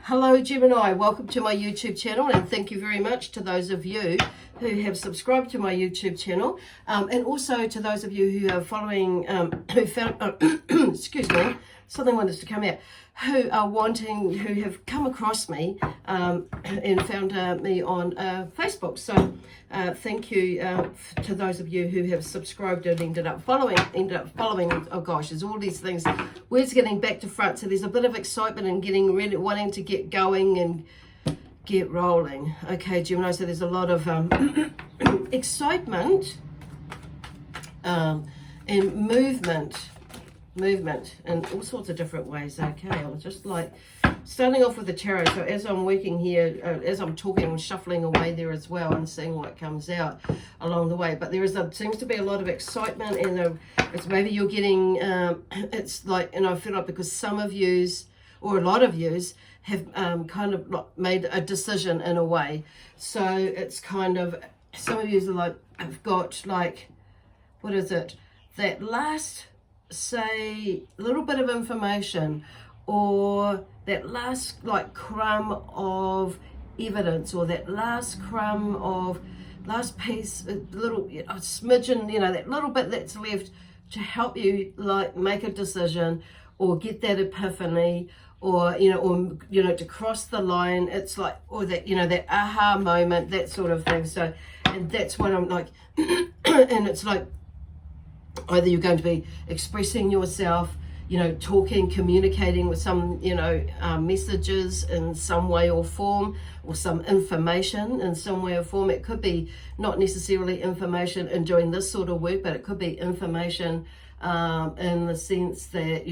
Hello Gemini, welcome to my YouTube channel, and thank you very much to those of you who have subscribed to my YouTube channel, and also to those of you who are following, who found, excuse me, something wanted to come out, who have come across me and found me on Facebook. So thank you to those of you who have subscribed and ended up following. Oh gosh, there's all these things. Words getting back to front, so there's a bit of excitement and getting ready, wanting to get going and get rolling. Okay, Gemini, so there's a lot of excitement and movement in all sorts of different ways. Okay, I'm just like starting off with the tarot. So as I'm working here, as I'm talking, I'm shuffling away there as well and seeing what comes out along the way. But there seems to be a lot of excitement, and it's maybe you're getting it's like, and I feel like because some of yous, or a lot of yous, have kind of made a decision in a way. So it's kind of, some of yous are like, have got like, what is it, that last, say, little bit of information, or that last like crumb of evidence, or that last crumb of last piece, a little, a smidgen, that little bit that's left to help you like make a decision or get that epiphany, or to cross the line. It's like, or that that aha moment, that sort of thing. So, and that's when I'm like and it's like either you're going to be expressing yourself, talking, communicating with some, messages in some way or form, or some information in some way or form. It could be not necessarily information in doing this sort of work, but it could be information in the sense that,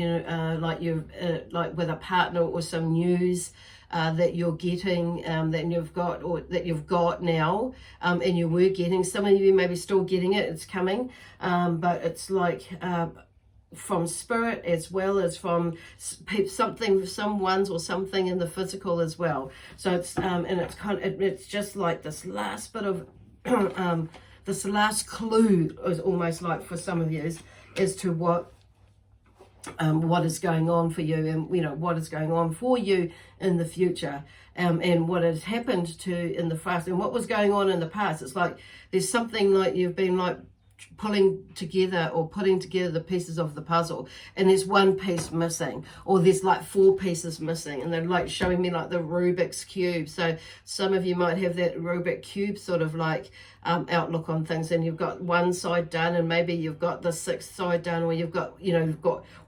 like you've, like with a partner, or some news that you're getting, that you've got, or that you've got now, and you were getting. Some of you may be still getting it, it's coming, but it's like from spirit as well as from something, someone's or something in the physical as well. So it's and it's kind of, it's just like this last bit of this last clue is almost like for some of you as to what is going on for you, and what is going on for you in the future, and what has happened to in the past, and what was going on in the past. It's like there's something like you've been like putting together the pieces of the puzzle, and there's one piece missing, or there's like 4 pieces missing, and they're like showing me like the Rubik's cube. So some of you might have that Rubik cube sort of like outlook on things, and you've got one side done, and maybe you've got the 6th side done, or you've got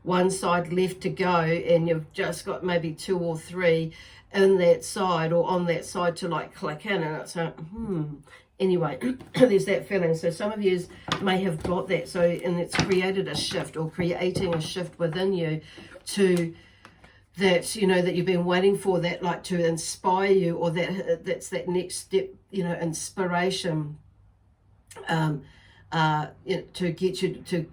one side left to go, and you've just got maybe 2 or 3 in that side, or on that side to like click in, and it's like anyway, there's that feeling. So some of you may have got that, so, and it's created a shift, or creating a shift within you to that, that you've been waiting for, that like to inspire you, or that's that next step, inspiration, to get you to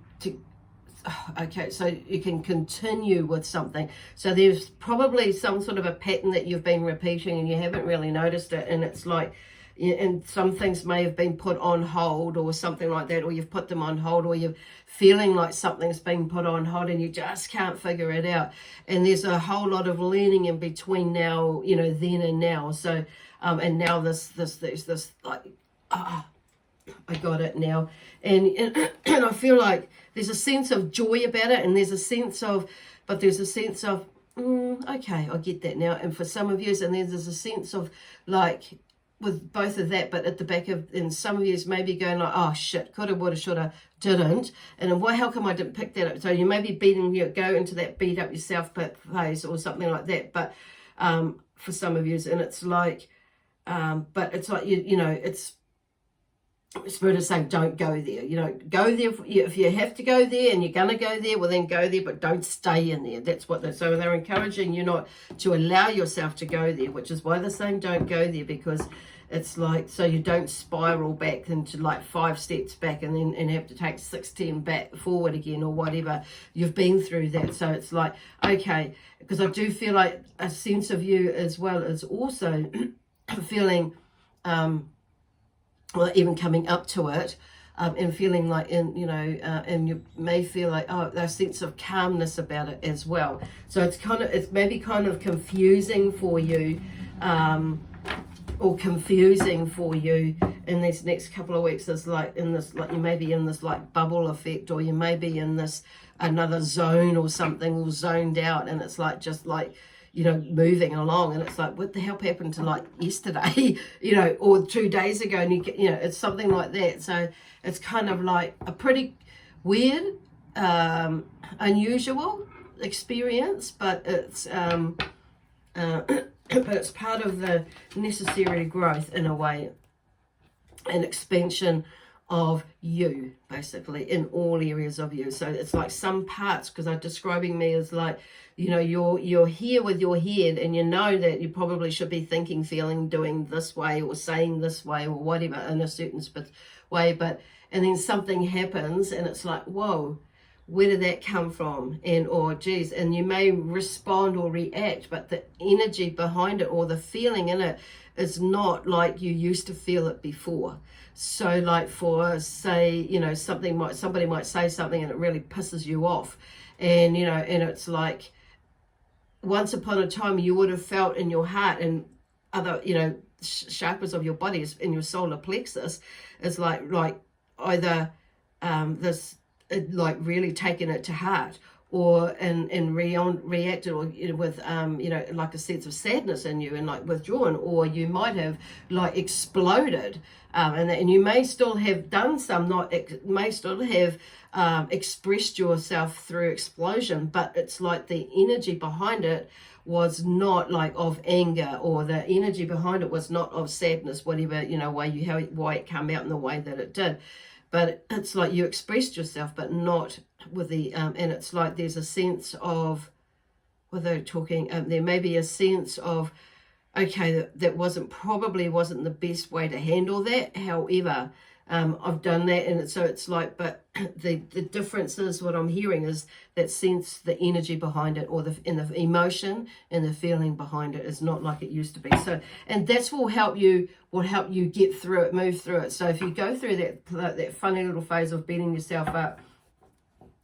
okay, so you can continue with something. So there's probably some sort of a pattern that you've been repeating and you haven't really noticed it, and it's like, and some things may have been put on hold or something like that, or you've put them on hold, or you're feeling like something's been put on hold and you just can't figure it out. And there's a whole lot of learning in between now, then and now. So and now there's this like, I got it now, and and I feel like there's a sense of joy about it, and there's a sense of, okay, I get that now. And for some of you, and then there's a sense of like, with both of that, but at the back of, and some of you is maybe going like, oh shit, coulda, woulda, shoulda, didn't, and why, how come I didn't pick that up? So you may be go into that beat up yourself phase or something like that. But for some of you, and it's like, but it's like, it's Spirit is saying, don't go there. Go there if you have to go there, and you're gonna go there, well then go there, but don't stay in there. That's what so they're encouraging you not to allow yourself to go there, which is why they're saying don't go there, because it's like, so you don't spiral back into like 5 steps back and then have to take 16 back forward again, or whatever. You've been through that. So it's like, okay, because I do feel like a sense of you as well as also feeling well, even coming up to it, and feeling like and you may feel like, a sense of calmness about it as well. So it's maybe kind of confusing for you, or confusing for you in these next couple of weeks. Is like you may be in this like bubble effect, or you may be in this another zone or something, or zoned out, and it's like just like, moving along, and it's like, what the hell happened to like yesterday, or 2 days ago, and it's something like that. So it's kind of like a pretty weird, unusual experience, but it's but it's part of the necessary growth in a way, an expansion of you, basically, in all areas of you. So it's like some parts, because I'm describing me as like, you're here with your head, and you know that you probably should be thinking, feeling, doing this way, or saying this way, or whatever, in a certain way, and then something happens, and it's like, whoa, where did that come from? And, geez, and you may respond or react, but the energy behind it, or the feeling in it, is not like you used to feel it before. So like, for say, somebody might say something and it really pisses you off, and and it's like, once upon a time you would have felt in your heart and other chakras of your body, in your solar plexus, is like either this, like really taking it to heart, or and reacted, or with like a sense of sadness in you, and like withdrawn, or you might have like exploded, and you may still have done some, may still have expressed yourself through explosion, but it's like the energy behind it was not like of anger, or the energy behind it was not of sadness, whatever why it came out in the way that it did. But it's like you expressed yourself, but not with the, and it's like there's a sense of, without talking, there may be a sense of, okay, that probably wasn't the best way to handle that. However, I've done that, and so it's like, but the difference is, what I'm hearing is that sense, the energy behind it, or the emotion and the feeling behind it is not like it used to be. So, and that's will help you get through it, move through it. So if you go through that funny little phase of beating yourself up,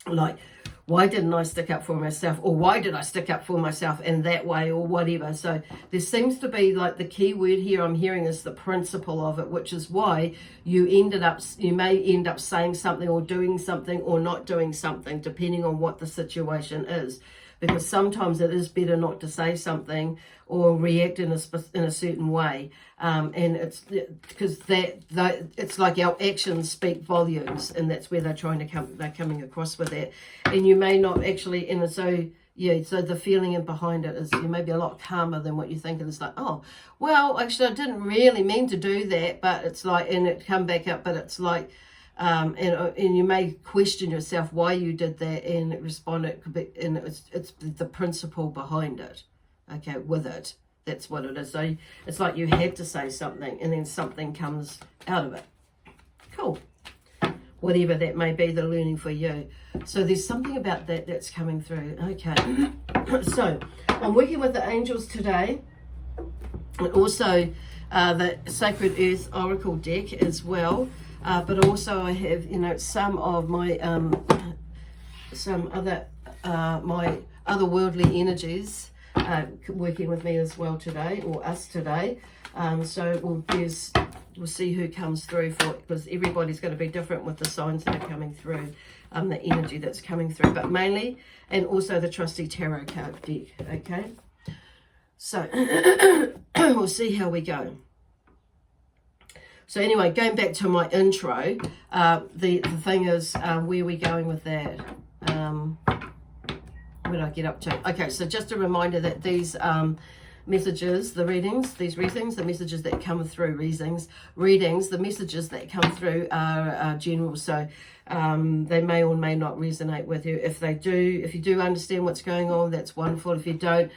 like, why didn't I stick up for myself, or why did I stick up for myself in that way, or whatever. So there seems to be, like, the key word here I'm hearing is the principle of it, which is why you may end up saying something, or doing something, or not doing something, depending on what the situation is. Because sometimes it is better not to say something or react in a certain way, and it's because it's like our actions speak volumes, and that's where they're coming across with that. And you may not actually, and so the feeling behind it is, you may be a lot calmer than what you think, and it's like, oh, well, actually I didn't really mean to do that, but it's like, and it come back up, but it's like, and you may question yourself why you did that, and respond it, and it's the principle behind it, okay, with it. That's what it is. So it's like you had to say something, and then something comes out of it. Cool. Whatever that may be, the learning for you. So there's something about that that's coming through. Okay. So I'm working with the angels today, and also the Sacred Earth Oracle deck as well. But also I have, some of my, my otherworldly energies working with me as well today, or us today. So we'll see who comes through because everybody's going to be different with the signs that are coming through, the energy that's coming through, but mainly, and also the trusty tarot card deck, okay? So we'll see how we go. So anyway, going back to my intro, the thing is, where are we going with that? Where did I get up to? Okay, so just a reminder that these messages, the messages that come through, the messages that come through are general. So They may or may not resonate with you. If they do, if you do understand what's going on, that's wonderful. If you don't,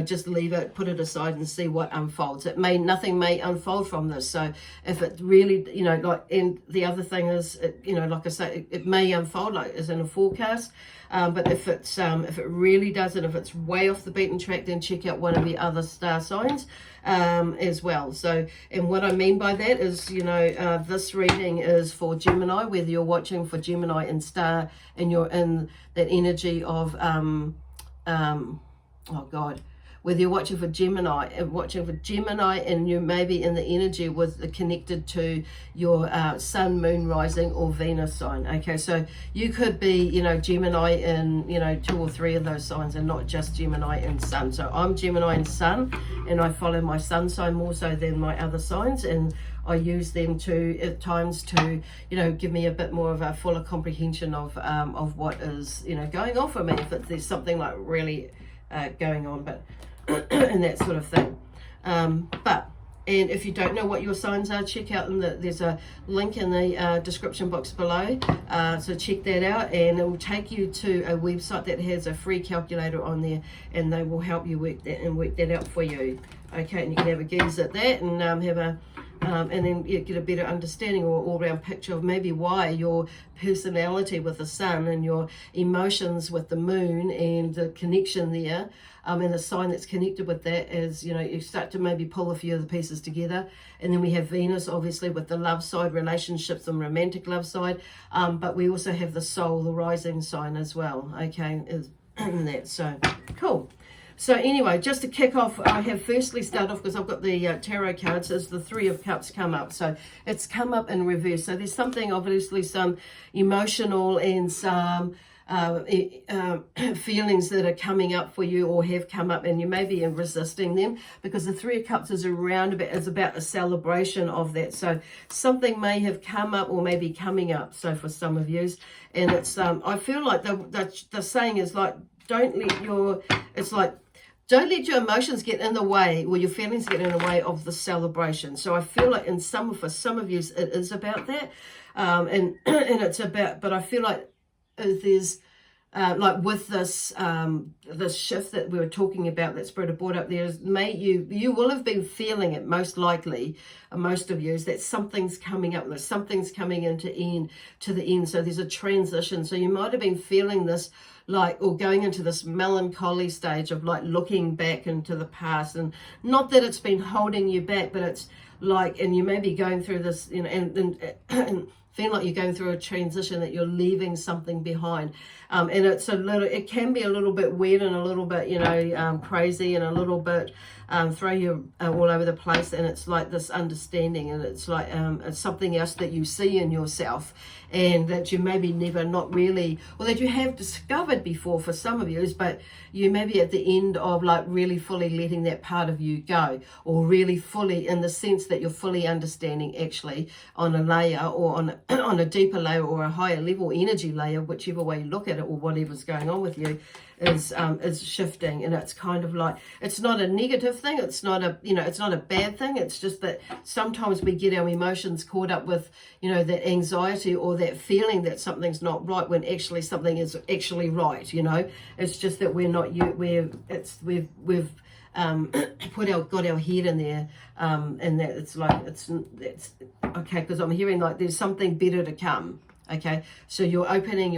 just leave it, put it aside and see what unfolds. Nothing may unfold from this. So if it really, and the other thing is, like I say, it may unfold like as in a forecast. But if it really doesn't, if it's way off the beaten track, then check out one of the other star signs as well. So, and what I mean by that is, this reading is for Gemini, whether you're watching for Gemini and star and you're in that energy of, whether you're watching for Gemini and you may be in the energy connected to your sun, moon, rising or Venus sign. Okay, so you could be, Gemini in, 2 or 3 of those signs and not just Gemini and sun. So I'm Gemini and sun, and I follow my sun sign more so than my other signs, and I use them at times to, give me a bit more of a fuller comprehension of what is, going on for me, if there's something like really going on, but and that sort of thing. And if you don't know what your signs are, check out there's a link in the description box below, so check that out, and it will take you to a website that has a free calculator on there, and they will help you work that out for you. Okay, and you can have a gaze at that and and then you get a better understanding or all-round picture of maybe why your personality with the sun and your emotions with the moon and the connection there, and the sign that's connected with that is, you start to maybe pull a few of the pieces together. And then we have Venus, obviously, with the love side, relationships and romantic love side, but we also have the soul, the rising sign as well, okay, in that. So, cool. So anyway, just to kick off, I have firstly started off because I've got the tarot cards as the 3 of Cups come up. So it's come up in reverse. So there's something, obviously, some emotional and some feelings that are coming up for you or have come up, and you may be resisting them because the 3 of Cups is about a celebration of that. So something may have come up or may be coming up. So for some of you, and it's I feel like the saying is like, don't let your emotions get in the way, or your feelings get in the way of the celebration. So I feel like for some of you, it is about that. And it's about, but I feel like there's, like with this shift that we were talking about that Spirit have brought up there, you will have been feeling it most likely, most of you, is that something's coming up, that something's coming to the end. So there's a transition. So you might have been feeling this, or going into this melancholy stage of looking back into the past, and not that it's been holding you back, but it's and you may be going through this, and feel like you're going through a transition, that you're leaving something behind, and it can be a little bit weird and a little bit crazy and a little bit throw you all over the place, and it's like this understanding, and it's like it's something else that you see in yourself, and that you maybe never not really, or that you have discovered before for some of you, but you may be at the end of really fully letting that part of you go, or really fully, in the sense that you're fully understanding actually on a layer, or on a deeper layer, or a higher level energy layer, whichever way you look at it, or whatever's going on with you is shifting. And it's kind of like, it's not a negative thing, it's not a bad thing, it's just that sometimes we get our emotions caught up with that anxiety or that feeling that something's not right, when actually something is actually right. It's just that we've got our head in there, and that it's okay, because I'm hearing there's something better to come. Okay, so you're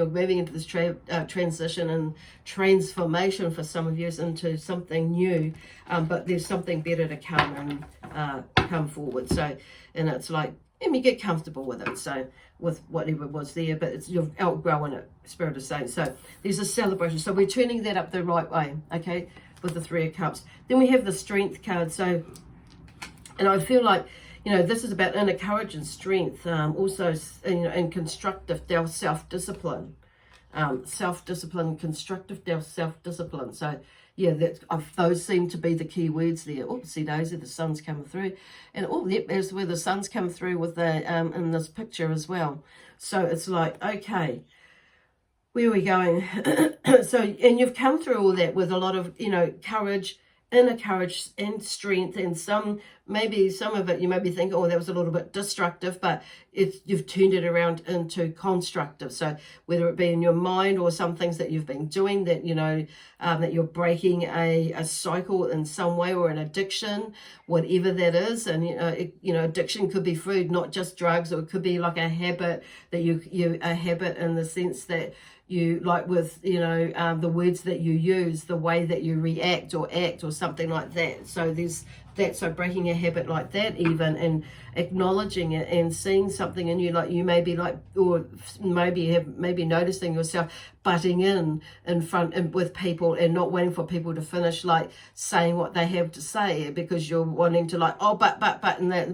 moving into this transition and transformation for some of you into something new, but there's something better to come and come forward. So, and it's and you get comfortable with it. So with whatever was there, but you've outgrown it, Spirit is saying. So there's a celebration. So we're turning that up the right way, okay, with the 3 of Cups. Then we have the Strength card. So, and I feel like, this is about inner courage and strength, also, and constructive self-discipline. Constructive self-discipline. So, yeah, those seem to be the key words there. Oh, see, Daisy, the sun's coming through. And, yep, there's where the sun's come through with in this picture as well. So it's okay, where are we going? So, and you've come through all that with a lot of, courage inner courage and strength, and maybe some of it you may be thinking, oh, that was a little bit destructive, but you've turned it around into constructive. So whether it be in your mind or some things that you've been doing that, that you're breaking a cycle in some way, or an addiction, whatever that is. And, addiction could be food, not just drugs, or it could be like a habit that a habit in the sense that you like with, the words that you use, the way that you react or act or something like that. So so breaking a habit like that even, and acknowledging it and seeing something in you, like you may be like, or maybe noticing yourself butting in front and with people and not waiting for people to finish like saying what they have to say, because you're wanting to like, oh, but and that,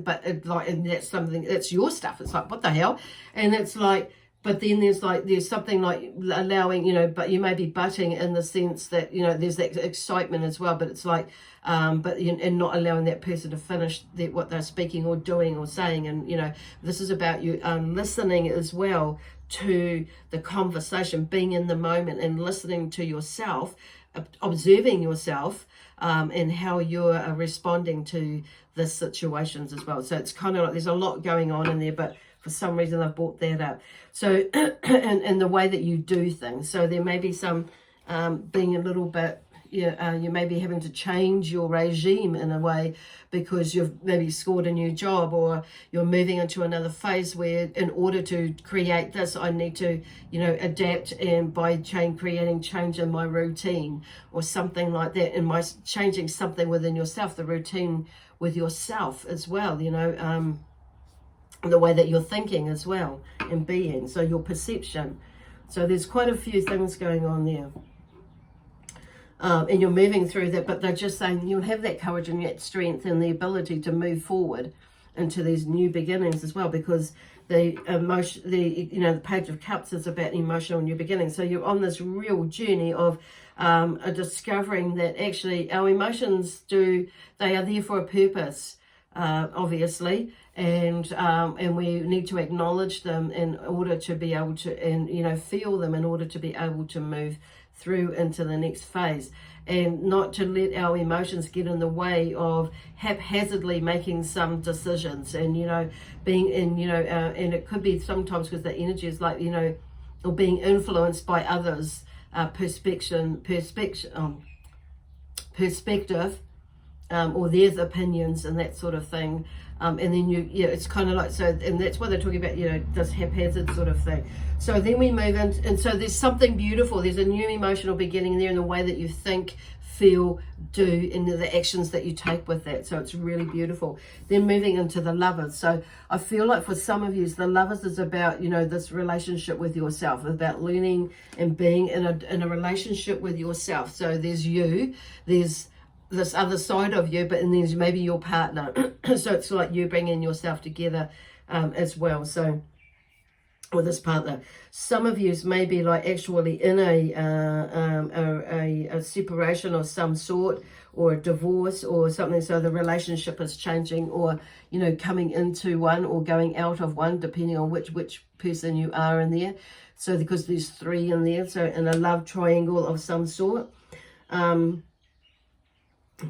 and that's something, that's your stuff. It's like, what the hell? And it's like, but then there's something like allowing, but you may be butting in the sense that, there's that excitement as well, but it's like, and not allowing that person to finish what they're speaking or doing or saying. And, this is about you listening as well to the conversation, being in the moment and listening to yourself, observing yourself, and how you're responding to the situations as well. So it's kind of like there's a lot going on in there, but for some reason I've brought that up. So and the way that you do things. So there may be some being a little bit, you may be having to change your regime in a way, because you've maybe scored a new job, or you're moving into another phase where in order to create this, I need to, adapt, and by creating change in my routine or something like that, and by changing something within yourself, the routine with yourself as well, the way that you're thinking as well and being, so your perception. So there's quite a few things going on there. And you're moving through that, but they're just saying you'll have that courage and that strength and the ability to move forward into these new beginnings as well, because the Page of Cups is about emotional new beginnings. So you're on this real journey of discovering that actually our emotions they are there for a purpose, obviously, and we need to acknowledge them in order to be able to, and feel them in order to be able to move through into the next phase, and not to let our emotions get in the way of haphazardly making some decisions, and being in and it could be sometimes because the energy is like or being influenced by others' perspective, or their opinions and that sort of thing. And then it's kind of like, so, and that's what they're talking about, this haphazard sort of thing. So then we move in, and so there's something beautiful. There's a new emotional beginning there in the way that you think, feel, do, and the actions that you take with that. So it's really beautiful. Then moving into the Lovers. So I feel like for some of you, the Lovers is about, this relationship with yourself, about learning and being in a relationship with yourself. So there's you, there's this other side of you, but and there's maybe your partner. So it's like you bringing yourself together as well. So with this partner, some of you may be like actually in a separation of some sort, or a divorce or something. So the relationship is changing, or coming into one or going out of one, depending on which person you are in there. So because there's 3 in there, so in a love triangle of some sort.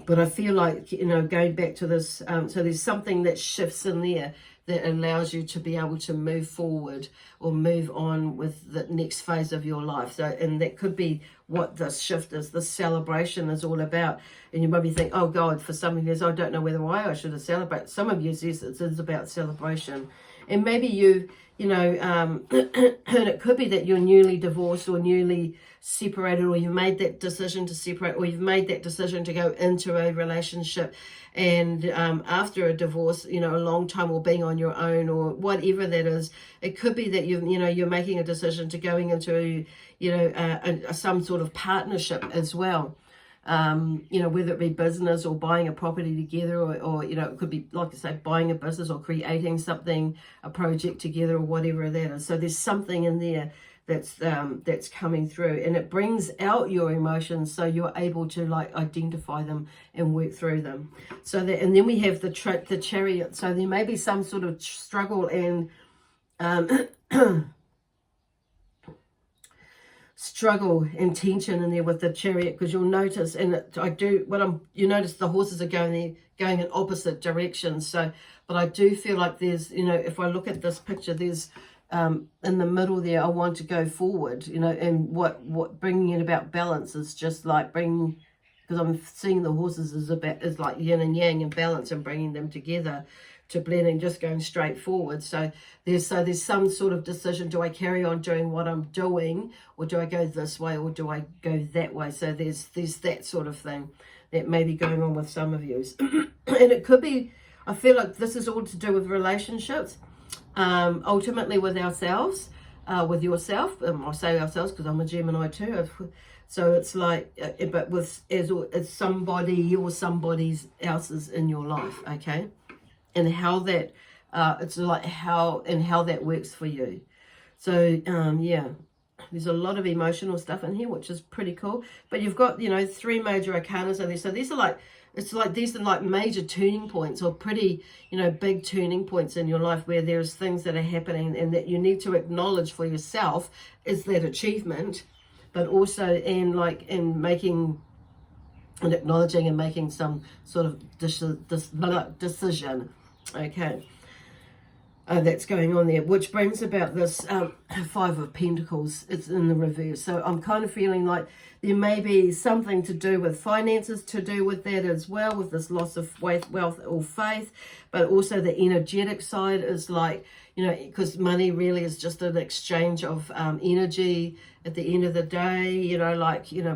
But I feel like, going back to this, so there's something that shifts in there that allows you to be able to move forward or move on with the next phase of your life. So, and that could be what this shift is, this celebration is all about. And you might be thinking, oh God, for some of you, I don't know why I should have celebrated. Some of you, yes, it is about celebration. And maybe and it could be that you're newly divorced or newly separated, or you've made that decision to separate, or you've made that decision to go into a relationship, and after a divorce, a long time, or being on your own, or whatever that is. It could be that you're making a decision to going into some sort of partnership as well. Whether it be business or buying a property together, or it could be, like I say, buying a business or creating something, a project together, or whatever that is. So there's something in there that's coming through, and it brings out your emotions, so you're able to like identify them and work through them. So that, and then we have the Chariot. So there may be some sort of struggle and struggle and tension in there with the Chariot, because you'll notice, and you notice the horses are going in opposite directions. So, but I do feel like there's, if I look at this picture, there's in the middle there, I want to go forward, and what bringing it about balance is just like because I'm seeing the horses is like yin and yang and balance, and bringing them together to blending, just going straight forward. So there's some sort of decision. Do I carry on doing what I'm doing, or do I go this way, or do I go that way? So there's that sort of thing that may be going on with some of you. And it could be, I feel like this is all to do with relationships, ultimately with ourselves, with yourself. I say ourselves because I'm a Gemini too. So it's like, but as somebody or somebody else's in your life, okay? And how that, it's like how that works for you. So, yeah, there's a lot of emotional stuff in here, which is pretty cool. But you've got, 3 major arcanas in there. So these are these are major turning points, or pretty, big turning points in your life, where there's things that are happening and that you need to acknowledge for yourself is that achievement, but also in making and acknowledging and making some sort of decision. Okay, that's going on there, which brings about this 5 of Pentacles. It's in the reverse. So I'm kind of feeling like there may be something to do with finances, to do with that as well, with this loss of wealth or faith, but also the energetic side is like, because money really is just an exchange of energy at the end of the day,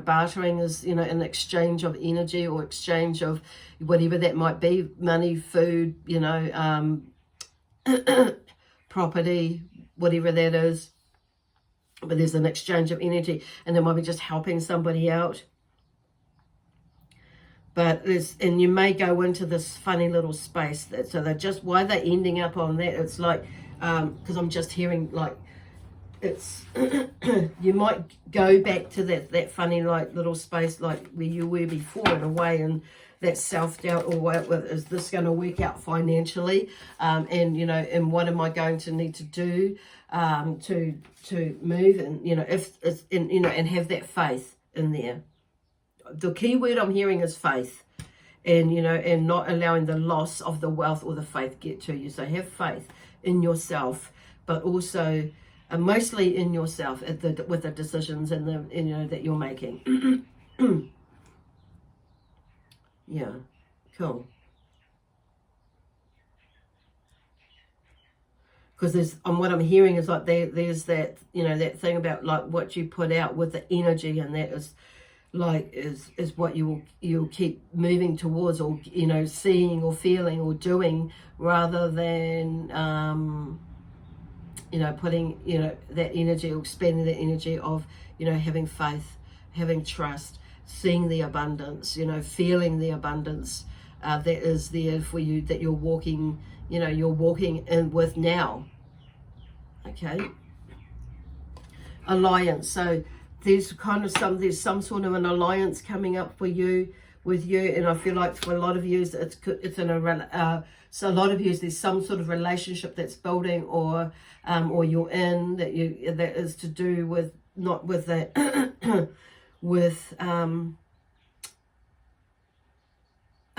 bartering is, an exchange of energy, or exchange of whatever that might be, money, food, property, whatever that is. But there's an exchange of energy, and there might be just helping somebody out. But and you may go into this funny little space so why they're ending up on that, it's like, because I'm just hearing like, it's you might go back to that funny little space like where you were before, in a way, and that self-doubt, or is this going to work out financially, and and what am I going to need to do to move, and if it's and have that faith in there. The key word I'm hearing is faith, and and not allowing the loss of the wealth or the faith get to you. So have faith in yourself, but also mostly in yourself with the decisions and that you're making. Yeah, cool. Because what I'm hearing is like there's that that thing about like what you put out with the energy, and that is like is what you'll keep moving towards, or seeing or feeling or doing, rather than putting that energy, or spending the energy of having faith, having trust, seeing the abundance, feeling the abundance that is there for you, that you're walking in with now. Okay, alliance. So there's some sort of an alliance coming up for you, with you, and I feel like for a lot of you so a lot of you there's some sort of relationship that's building, or you're in that is to do with, not with that with a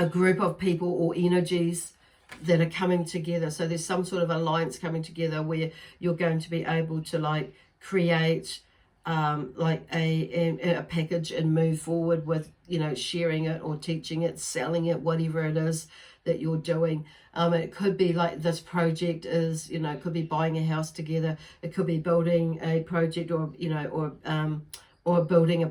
group of people or energies that are coming together. So there's some sort of alliance coming together where you're going to be able to like create like a package and move forward with sharing it or teaching it, selling it, whatever it is that you're doing. It could be like this project is, it could be buying a house together. It could be building a project, or building building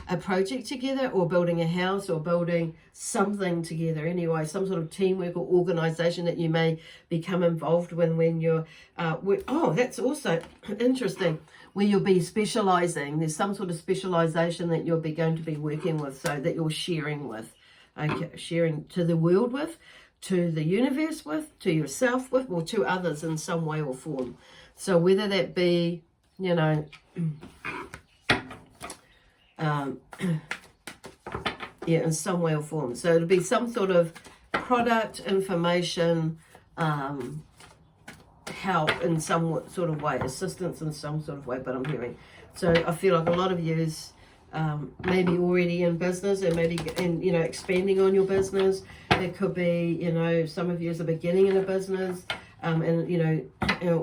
a project together, or building a house, or building something together. Anyway, some sort of teamwork or organization that you may become involved with when you're that's also interesting, where you'll be specializing. There's some sort of specialization that you'll be going to be working with, so that you're sharing with, okay, sharing to the world with, to the universe with, to yourself with, or to others in some way or form. So whether that be yeah, in some way or form. So it'll be some sort of product, information, help in some sort of way, assistance in some sort of way, but I'm hearing. So I feel like a lot of yous maybe already in business and maybe expanding on your business. It could be, some of you is the beginning in a business and,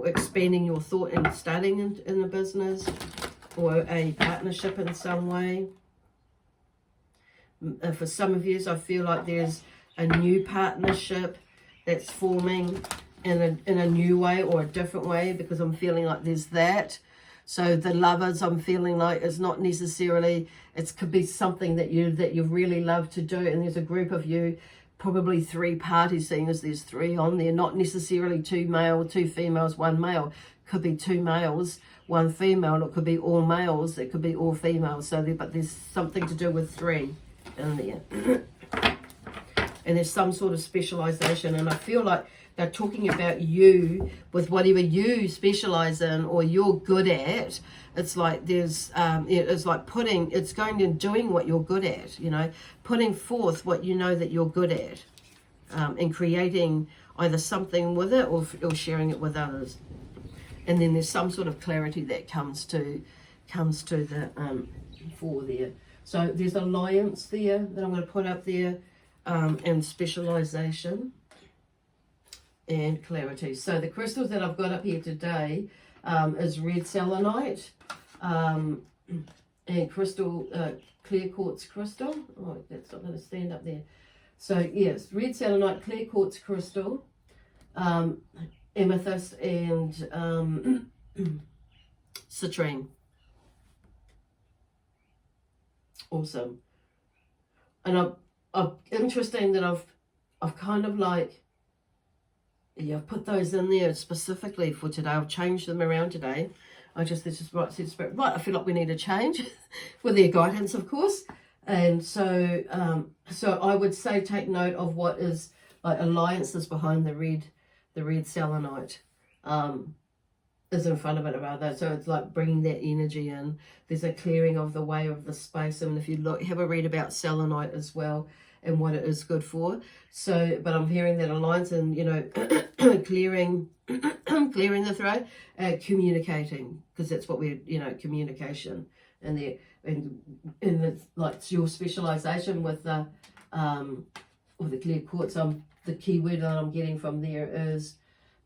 expanding your thought and starting in a business or a partnership in some way. For some of you, I feel like there's a new partnership that's forming in a new way or a different way, because I'm feeling like there's that. So the lovers, I'm feeling like it's not necessarily, it could be something that you really love to do, and there's a group of you, probably 3 parties, seeing as there's 3 on there, not necessarily 2 male, 2 females, 1 male. Could be 2 males, 1 female, it could be all males, it could be all females. So but there's something to do with 3 in there. And there's some sort of specialization, and I feel like they're talking about you with whatever you specialize in or you're good at. It's like there's, it's like it's going and doing what you're good at, putting forth what you know that you're good at, and creating either something with it or sharing it with others. And then there's some sort of clarity that comes to the for there. So there's alliance there that I'm going to put up there, and specialization and clarity. So the crystals that I've got up here today is red selenite and crystal, clear quartz crystal. Oh, that's not going to stand up there. So yes, red selenite, clear quartz crystal, amethyst, and citrine. Awesome. And interesting that I've kind of like, I've put those in there specifically for today. I've changed them around today. This is right, said Spirit. Right, I feel like we need a change with their guidance, of course. And so, I would say take note of what is like alliances behind the red selenite. Is in front of it rather. So it's like bringing that energy in. There's a clearing of the way of the space. And if you have a read about selenite as well and what it is good for. So, but I'm hearing that alliance and, clearing the throat, communicating, because that's what we're, communication. And the like your specialization with the clear quartz. The key word that I'm getting from there is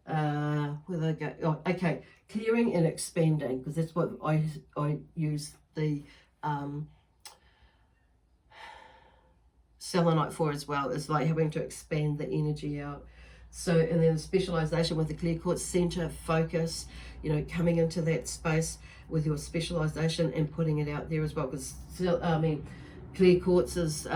where they go. Oh, okay, clearing and expanding, because that's what I use the selenite for as well. It's like having to expand the energy out. So, and then the specialization with the clear quartz, center, focus, coming into that space with your specialization and putting it out there as well. Because clear quartz is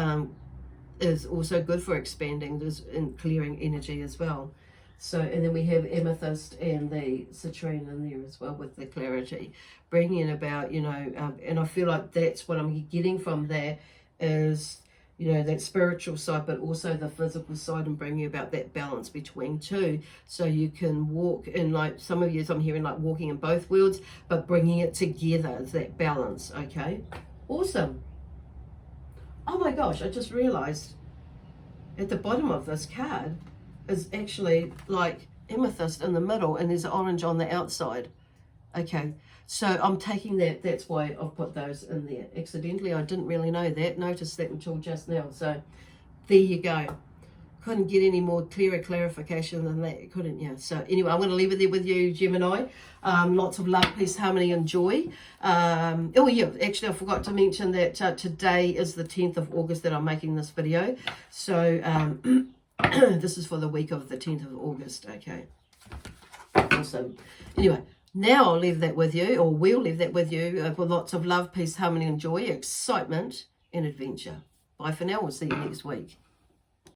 also good for expanding and clearing energy as well. So, and then we have amethyst and the citrine in there as well with the clarity, bringing about, and I feel like that's what I'm getting from there is, that spiritual side, but also the physical side, and bringing about that balance between two. So you can walk in, like some of you, I'm hearing like walking in both worlds, but bringing it together is that balance. Okay, awesome. Oh my gosh, I just realized at the bottom of this card is actually like amethyst in the middle and there's orange on the outside. Okay, so I'm taking that, that's why I've put those in there. Accidentally, I didn't really notice that until just now. So there you go. Couldn't get any more clarification than that, couldn't you? So anyway, I'm going to leave it there with you, Gemini. Lots of love, peace, harmony, and joy. Oh yeah, actually I forgot to mention that today is the 10th of August that I'm making this video. So this is for the week of the 10th of August, okay. Awesome. Anyway, now I'll leave that with you, or we'll leave that with you, with lots of love, peace, harmony, and joy, excitement, and adventure. Bye for now. We'll see you next week.